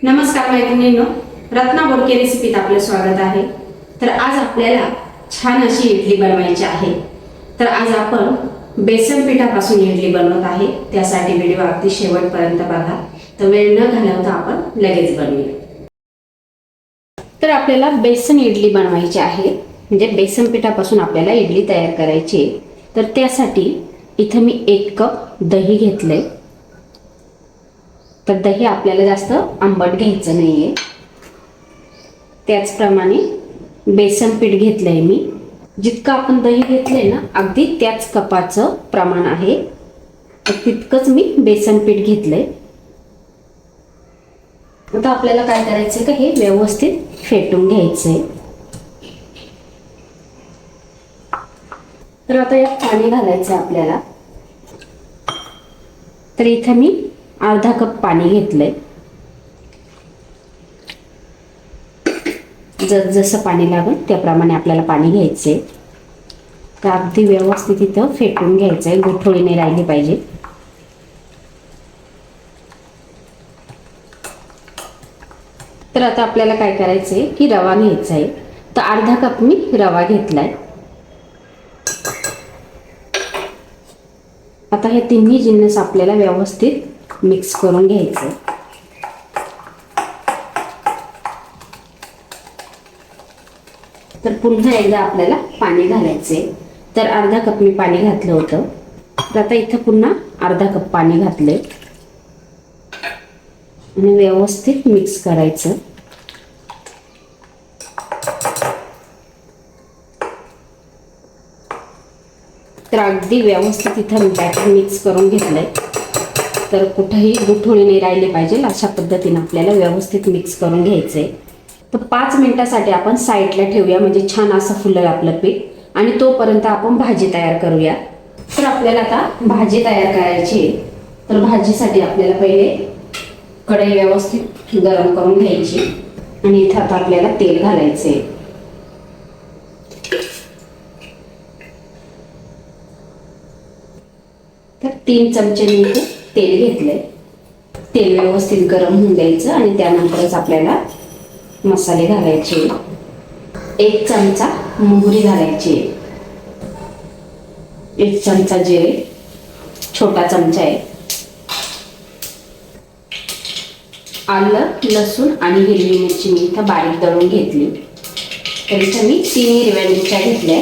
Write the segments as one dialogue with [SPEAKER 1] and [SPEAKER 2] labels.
[SPEAKER 1] नमस्कार मैत्रिणींनो, रत्ना बोडके रेसिपीत आपलं स्वागत आहे। तर आज आपल्याला छान अशी इडली बनवायची आहे। तर आज आपण बेसन पिठापासून इडली बनवत आहे। त्यासाठी व्हिडिओ अगदी शेवटपर्यंत बघा। तर वेळ न घालवता आपण लगेच बनवूया। तर आपल्याला बेसन इडली बनवायची आहे, म्हणजे बेसन पिठापासून आपल्याला इडली तयार करायची आहे। तर त्यासाठी इथे मी 1 कप दही घेतले। तर दही आपल्याला जास्त आंबट घ्यायचं नाहीये। त्याचप्रमाणे बेसन पीठ घेतलंय मी। जितकं आपण दही घेतलंय ना, अगदी त्याच कपाचं प्रमाण आहे, तितकंच मी बेसन पीठ घेतलंय। आता आपल्याला काय करायचंय का, हे व्यवस्थित फेटून घ्यायचंय। तर आता यात पाणी घालायचं आपल्याला। तर इथे मी अर्धा कप पाणी घेतलंय। जसं पाणी लागेल त्याप्रमाणे आपल्याला पाणी घ्यायचंय। तर अगदी व्यवस्थित इथं फेटून घ्यायचंय, गुठळी नाही राहिली पाहिजे। तर आता आपल्याला काय करायचंय की रवा घ्यायचा आहे। तर अर्धा कप मी रवा घेतलाय। आता हे तिन्ही जिन्नस आपल्याला व्यवस्थित मिक्स करून घ्यायचं। तर पुन्हा एकदा आपल्याला पाणी घालायचे। तर अर्धा कप मी पाणी घातलं होतं। तर आता इथं पुन्हा अर्धा कप पाणी घातले आणि व्यवस्थित मिक्स करायचं। तर अगदी व्यवस्थित इथं बॅटर मिक्स करून घेतलंय। तर कुठेही गुठळी नाही राहिली पाहिजे, अशा पद्धतीने आपल्याला व्यवस्थित मिक्स करून घ्यायचंय। तर 5 मिनिटासाठी आपण साईडला ठेवूया, म्हणजे छान असं फुलेल आपलं पीठ। आणि तोपर्यंत आपण भाजी तयार करूया। तर आपल्याला आता भाजी तयार करायची आहे। तर भाजीसाठी आपल्याला पहिले कढई व्यवस्थित गरम करून घ्यायची आणि इथं आता आपल्याला तेल घालायचंय। तर 3 चमचे मी इथे तेल घेतले। तेल व्यवस्थित गरम होऊन द्यायचं आणि त्यानंतरच आपल्याला मसाले घालायचे। 1 चमचा मोहरी घालायची, 1 चमचा जिरे, छोटा चमचा आहे। आलं, लसूण आणि हिरवी मिरची मी इथं बारीक दळून घेतली। तर इथं मी 3 हिरव्या मिरच्या घेतल्या।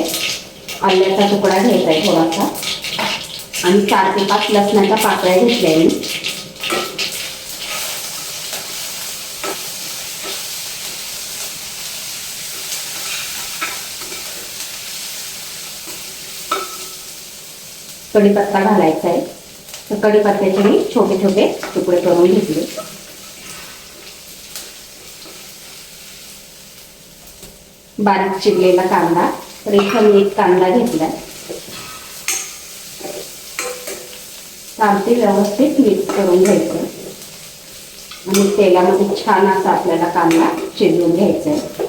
[SPEAKER 1] आल्याचा तुकडा घ्यायचा आहे थोडासा आणि 4 ते 5 लसणाच्या पाकळ्या घेतल्या मी। कढीपत्ता घालायचा आहे। तर कढीपत्त्याचे मी छोटे छोटे तुकडे करून घेतले। बारीक चिरलेला कांदा, तर इथं मी 1 कांदा घेतलाय। कांदे व्यवस्थित मिक्स करून घ्यायचं आणि तेलामध्ये छान असा आपल्याला कांदा शिजवून घ्यायचा आहे।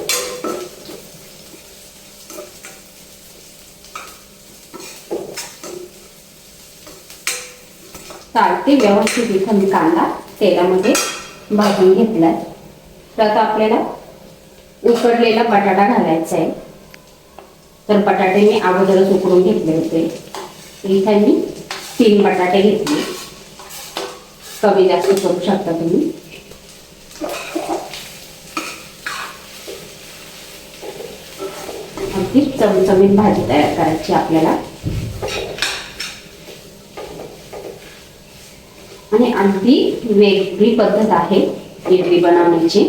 [SPEAKER 1] चालते व्यवस्थित इथं मी कांदा तेलामध्ये भाजून घेतलाय। तर आता आपल्याला उकडलेला बटाटा घालायचा आहे। तर बटाटे मी अगोदरच उकडून घेतले होते। इथं मी 3 बटाटे घेतले, कमी जास्त करू शकता तुम्ही। अगदी चमचमीत भाजी तयार करायची आपल्याला आणि अगदी वेगळी पद्धत आहे इडली बनवण्याची।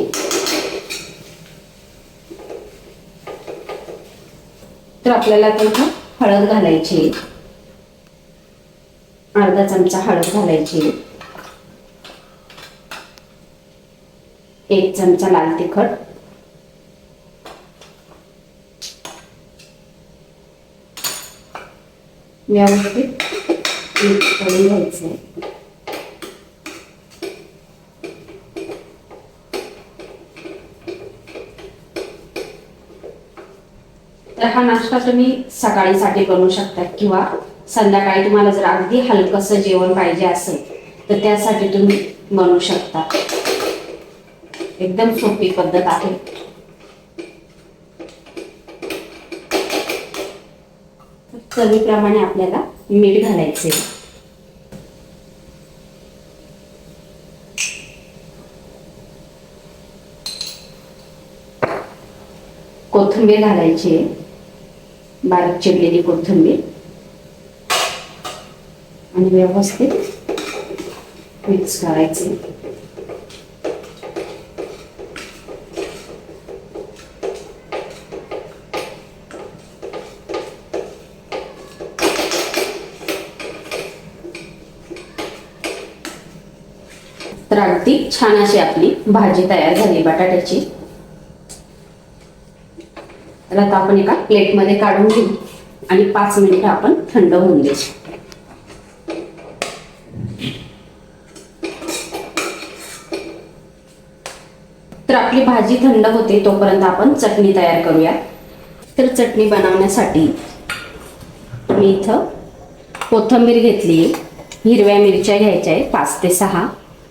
[SPEAKER 1] तर आपल्याला आता हळद घालायची, अर्धा चमचा हळद घालायची, 1 चमचा लाल तिखट, व्यवस्थित मिक्स करून घ्यायचंय। तर हा नाश्ता तुम्ही सकाळीसाठी बनवू शकता किंवा संध्याकाळी तुम्हाला जर अगदी हलकसं जेवण पाहिजे असेल तर त्यासाठी तुम्ही बनवू शकता। एकदम सोपी पद्धत आहे. चवीप्रमाणे आपल्याला मीठ घालायचे. कोथिंबीर घालायची, बारीक चिरलेली कोथिंबीर, आणि व्यवस्थित मिक्स करायचे. तर अगदी छान अशी आपली भाजी तयार झाली बटाट्याची. तर आता आपण एका प्लेटमध्ये काढून घेऊ आणि 5 मिनिटं आपण थंड होऊन देऊ. तर आपली भाजी थंड होते तोपर्यंत आपण चटणी तयार करूया. तर चटणी बनवण्यासाठी मी इथं कोथिंबीर घेतली, हिरव्या मिरच्या घ्यायच्या आहे 5 ते 6,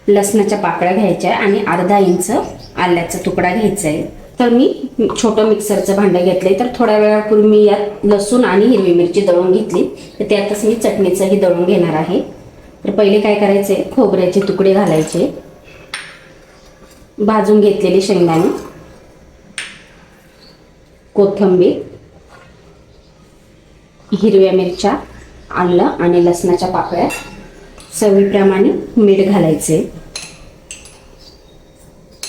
[SPEAKER 1] लसणाच्या पाकळ्या घ्यायच्या आहे आणि अर्धा इंच आल्याचा तुकडा घ्यायचा आहे. तर मी छोटं मिक्सरचं भांडं घेतलंय. तर थोड्या वेळापूर्वी मी यात लसूण आणि हिरवी मिरची दळून घेतली. तर त्यातच मी चटणीचंही दळून घेणार आहे. तर पहिले काय करायचे, खोबऱ्याचे तुकडे घालायचे, भाजून घेतलेले शेंगदाणे, कोथिंबीर, हिरव्या मिरच्या, आलं आणि लसणाच्या पाकळ्या, चवीप्रमाणे मीठ घालायचे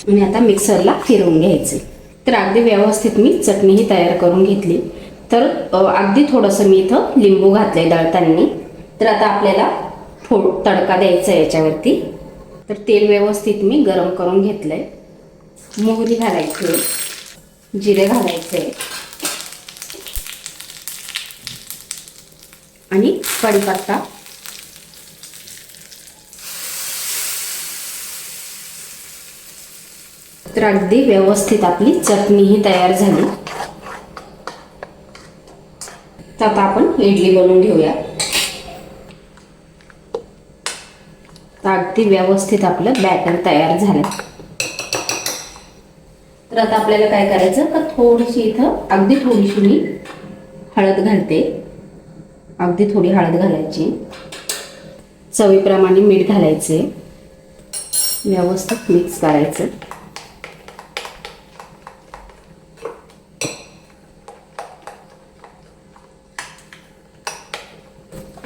[SPEAKER 1] आणि आता मिक्सरला फिरवून घ्यायचे. तर अगदी व्यवस्थित मी चटणीही तयार करून घेतली. तर अगदी थोडंसं मी इथं लिंबू घातलंय दळताना. तर आता आपल्याला तडका द्यायचा आहे याच्यावरती. तर तेल व्यवस्थित मी गरम करून घेतलंय. मोहरी घालायची, जिरे घालायचे आणि कढीपत्ता. तर अगदी व्यवस्थित आपली चटणीही तयार झाली. तर आता आपण इडली बनवून घेऊया. तर अगदी व्यवस्थित आपलं बॅटर तयार झालं. तर आता आपल्याला काय करायचं, का थोडीशी इथं अगदी थोडीशी मी हळद घालते. अगदी थोडी हळद घालायची, चवीप्रमाणे मीठ घालायचे, व्यवस्थित मिक्स करायचं.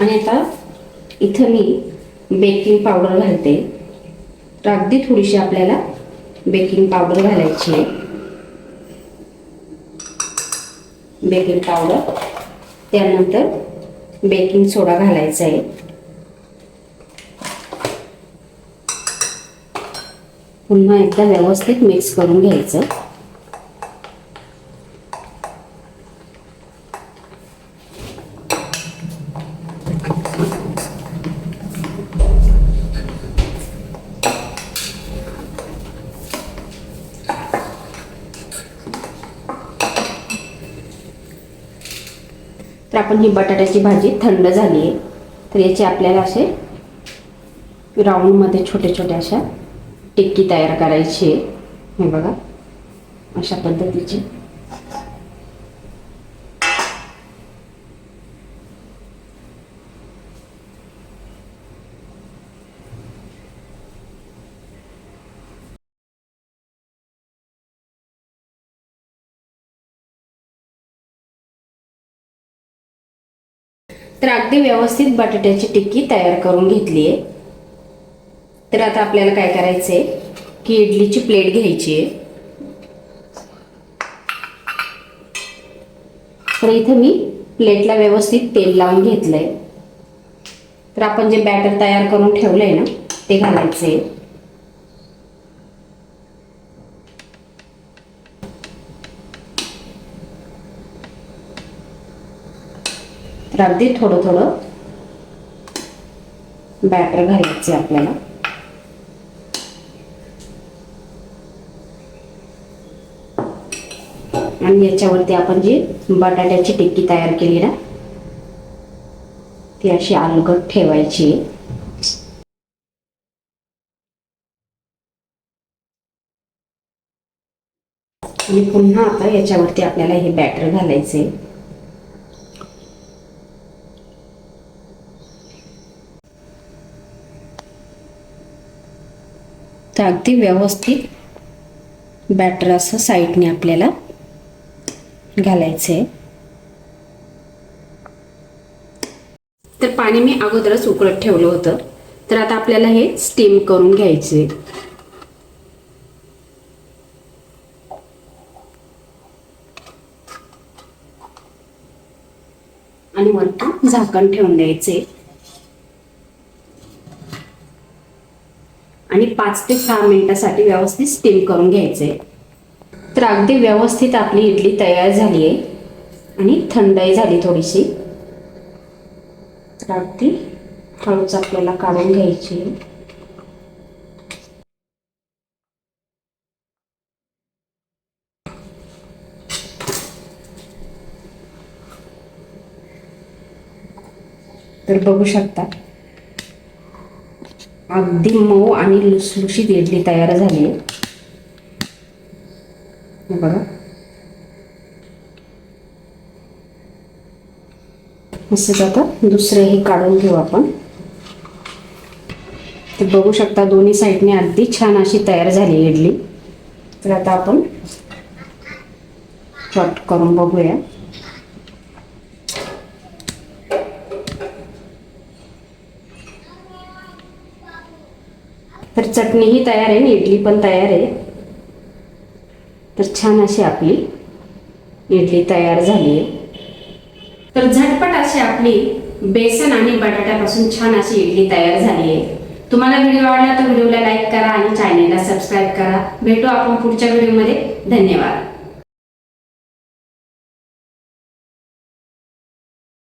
[SPEAKER 1] आणि आता इथं मी बेकिंग पावडर घालते. तर अगदी थोडीशी आपल्याला बेकिंग पावडर घालायची आहे. बेकिंग पावडर, त्यानंतर बेकिंग सोडा घालायचा आहे. पुन्हा एकदा व्यवस्थित मिक्स करून घ्यायचं. तर आपण ही बटाट्याची भाजी थंड झाली आहे. तर याचे आपल्याला असे राऊंडमध्ये छोटे छोटे अशा टिक्की तयार करायची आहे. हे बघा अशा पद्धतीची. तर अगदी व्यवस्थित बटाट्याची टिक्की तयार करून घेतली आहे. तर आता आपल्याला काय करायचंय, की इडलीची प्लेट घ्यायची आहे. तर इथं मी प्लेटला व्यवस्थित तेल लावून घेतलंय. तर आपण जे बॅटर तयार करून ठेवलंय ना ते घालायचंय. तर अगदी थोडं थोडं बॅटर घालायचं आपल्याला. आणि याच्यावरती आपण जी बटाट्याची टिक्की तयार केली ना ती अशी अलगद ठेवायची. आणि पुन्हा आता याच्यावरती आपल्याला हे बॅटर घालायचे. तर अगदी व्यवस्थित बॅटर असं साईडने आपल्याला घालायचे. तर पाणी मी अगोदरच उकळत ठेवलं होतं. तर आता आपल्याला हे स्टीम करून घ्यायचे. आणि वरतून झाकण ठेवून द्यायचे आणि 5 ते 6 मिनिटासाठी व्यवस्थित स्टीम करून घ्यायचे. तर अगदी व्यवस्थित आपली इडली तयार झाली आहे आणि थंडही झाली थोडीशी. तर अगदी हळूच आपल्याला काढून घ्यायची. तर बघू शकता अगदी मऊ आणि लुसलुशीत इडली तयार झाली आहे. बघा असंच आता दुसरेही काढून घेऊ आपण. तर बघू शकता दोन्ही साईडने अगदी छान अशी तयार झाली इडली. तर आता आपण कट करून बघूया. तर चटणीही तयार आहे आणि इडली पण तयार आहे. तर छान अशी आपली इडली तयार झाली आहे. तर झटपट अशी आपली बेसन आणि बटाट्यापासून छान अशी इडली तयार झाली आहे. तुम्हाला व्हिडिओ आवडला तर व्हिडिओला लाईक करा आणि चॅनेलला सबस्क्राईब करा. भेटू आपण पुढच्या व्हिडिओमध्ये. धन्यवाद.